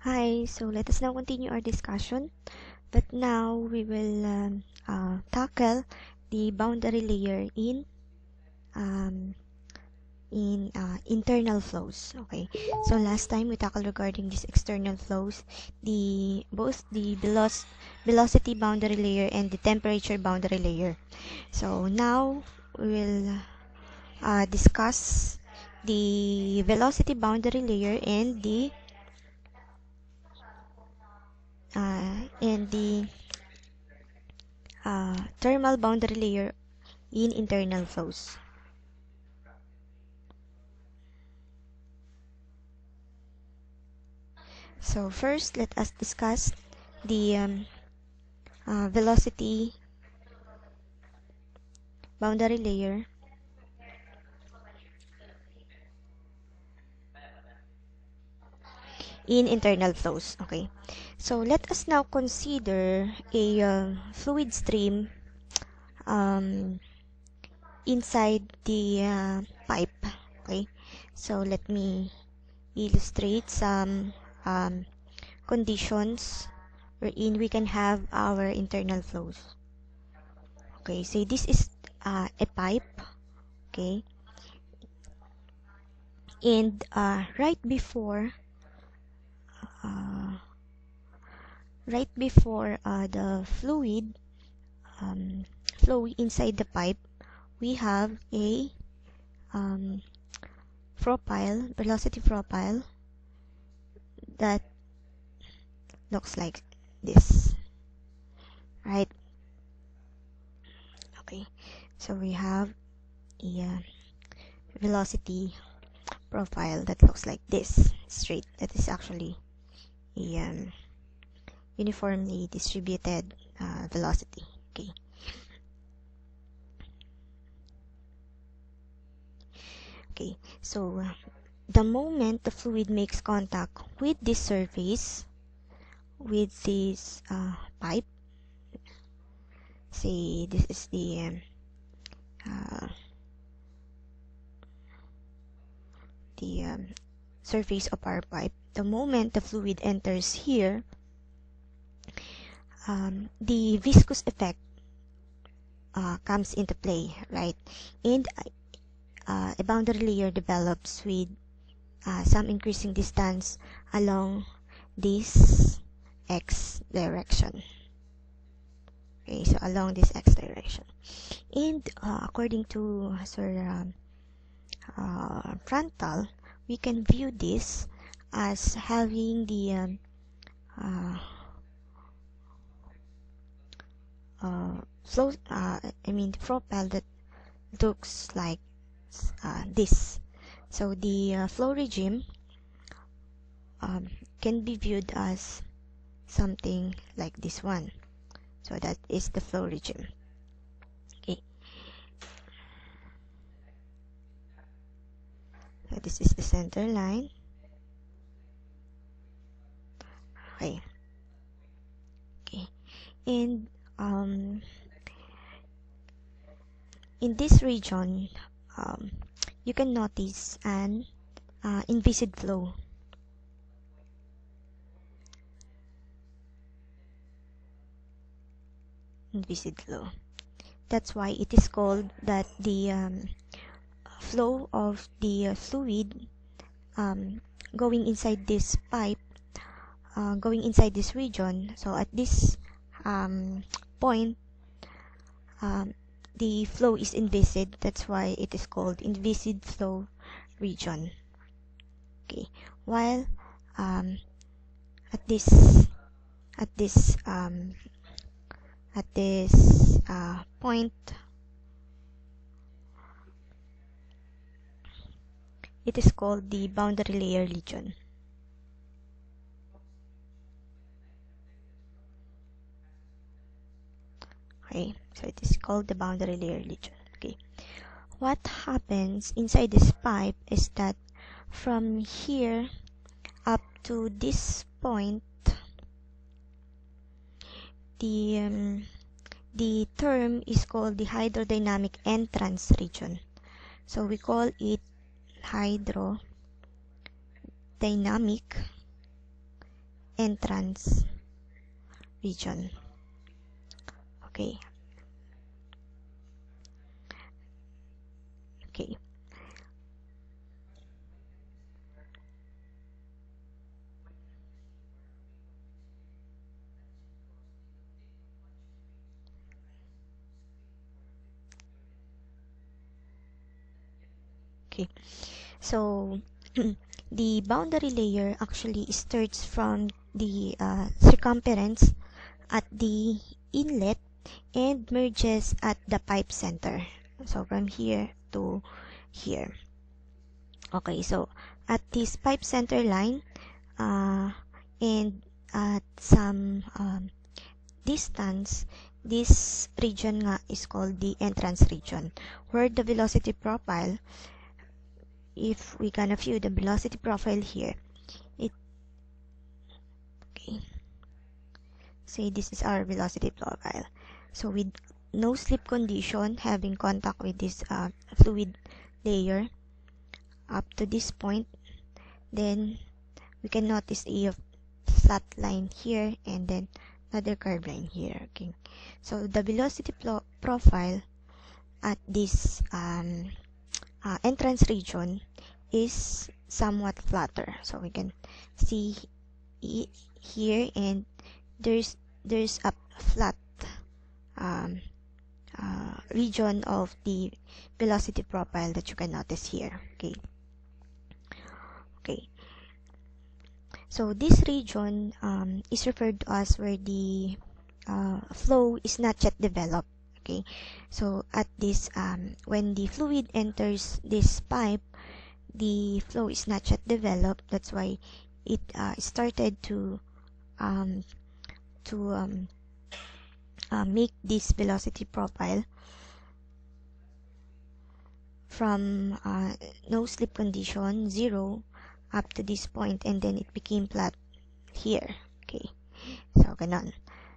Hi, so let us now continue our discussion, but now we will tackle the boundary layer um, in internal flows. Okay, so last time we tackled regarding these external flows, both the velocity boundary layer and the temperature boundary layer. So now we will discuss the velocity boundary layer and the thermal boundary layer in internal flows. So first, let us discuss the velocity boundary layer in internal flows. Okay, so let us now consider a fluid stream um, inside the pipe. Okay, so let me illustrate some conditions wherein we can have our internal flows. Okay, so this is a pipe. Okay, and uh, right before the fluid flowing inside the pipe, we have a um, velocity profile that looks like this, right? Okay, so we have a velocity profile that looks like this, straight. That is actually a uniformly distributed velocity. Okay. Okay, so the moment the fluid makes contact with this surface, with this pipe, say this is uh, the surface of our pipe, the moment the fluid enters here, the viscous effect comes into play, right? And a boundary layer develops with some increasing distance along this x direction. Okay, so along this x direction. And according to Sir Frontal, we can view this as having the flow, the profile that looks like this. So the flow regime can be viewed as something like this one. So that is the flow regime. Okay. So this is the center line. Okay. Okay. And in this region, you can notice an inviscid flow. Inviscid flow. That's why it is called that the flow of the fluid going inside this pipe, going inside this region. So at this point, the flow is inviscid. That's why it is called inviscid flow region. Okay, while at this point, it is called the boundary layer region. Okay, so it is called the boundary layer region. Okay, what happens inside this pipe is that from here up to this point, the term is called the hydrodynamic entrance region. So we call it hydrodynamic entrance region. Okay. Okay. Okay. So the boundary layer actually starts from the circumference at the inlet and merges at the pipe center. So from here to here. Okay, so at this pipe center line and at some distance, this region nga is called the entrance region, where the velocity profile, if we gonna view the velocity profile here, it okay, say this is our velocity profile. So with no slip condition, having contact with this fluid layer up to this point, then we can notice a flat line here and then another curved line here. Okay, so the velocity profile at this entrance region is somewhat flatter, so we can see it here, and there's a flat region of the velocity profile that you can notice here. Okay. Okay. So this region is referred to as where the flow is not yet developed. Okay. So at this when the fluid enters this pipe, the flow is not yet developed. That's why it started to make this velocity profile from no slip condition 0 up to this point, and then it became flat here. Okay, so ganon.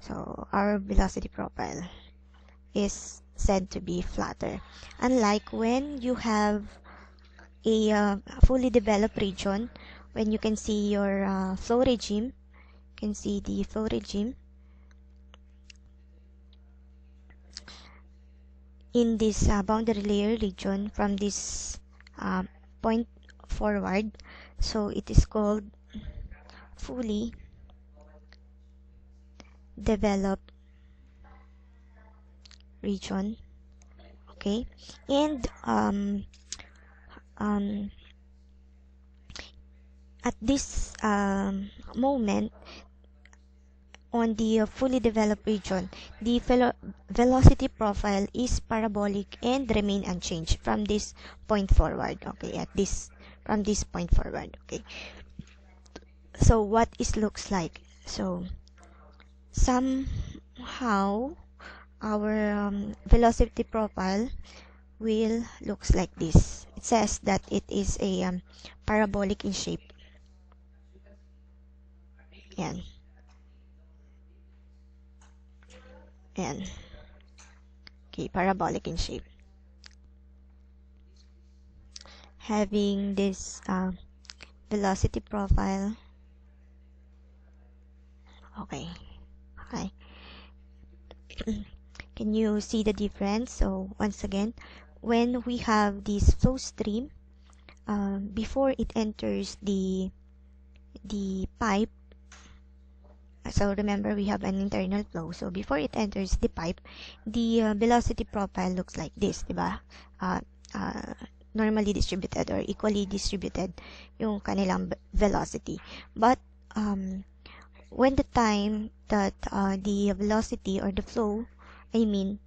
So our velocity profile is said to be flatter, unlike when you have a fully developed region, when you can see your flow regime. You can see the flow regime in this boundary layer region from this point forward. So it is called fully developed region. Okay, and at this moment, on the fully developed region, the velocity profile is parabolic and remain unchanged from this point forward. Okay, at this from this point forward. Okay, so what it looks like? So somehow our velocity profile will looks like this. It says that it is a parabolic in shape. Yan. Yan. Okay, parabolic in shape. Having this velocity profile. Okay. Hi. Can you see the difference? So once again, when we have this flow stream, before it enters the pipe, so remember we have an internal flow. So before it enters the pipe, the velocity profile looks like this, diba? Normally distributed or equally distributed yung kanilang velocity. But when the time that the velocity or the flow, the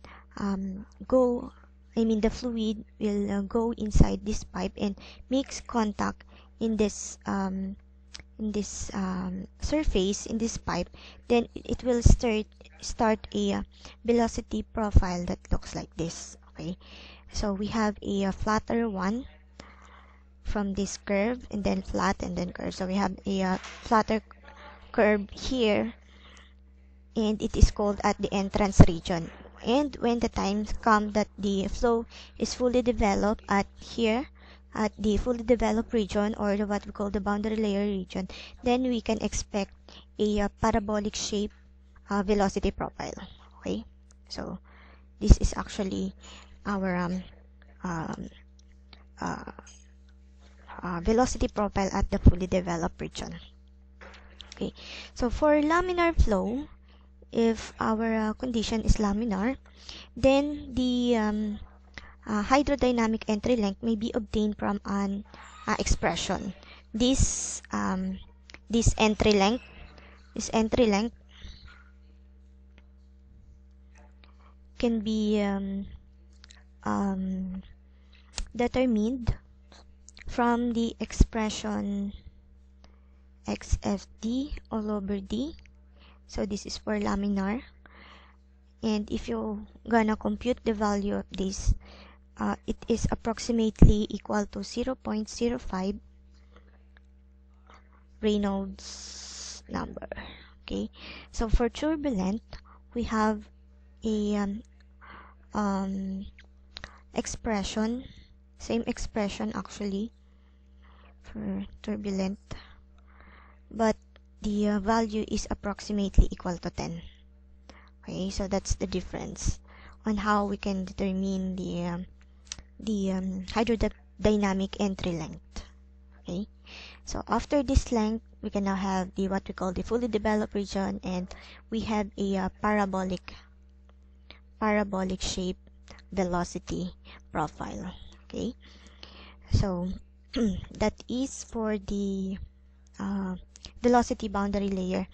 fluid will go inside this pipe and makes contact in this surface in this pipe, then it will start a velocity profile that looks like this. Okay, so we have a flatter one from this curve, and then flat, and then curve. So we have a flatter curve here, and it is called at the entrance region. And when the times come that the flow is fully developed at here, at the fully developed region, or what we call the boundary layer region, then we can expect a parabolic shape velocity profile. Okay, so this is actually our um, uh, velocity profile at the fully developed region. Okay, so for laminar flow, if our condition is laminar, then the hydrodynamic entry length may be obtained from an expression. This this entry length, this entry length can be determined from the expression xfd all over d. So this is for laminar, and if you gonna compute the value of this, it is approximately equal to 0.05 Reynolds number. Okay, so for turbulent, we have a expression, same expression actually for turbulent, but the value is approximately equal to 10. Okay, so that's the difference on how we can determine the hydrodynamic entry length. Okay, so after this length, we can now have the what we call the fully developed region, and we have a parabolic shape velocity profile. Okay, so that is for the velocity boundary layer.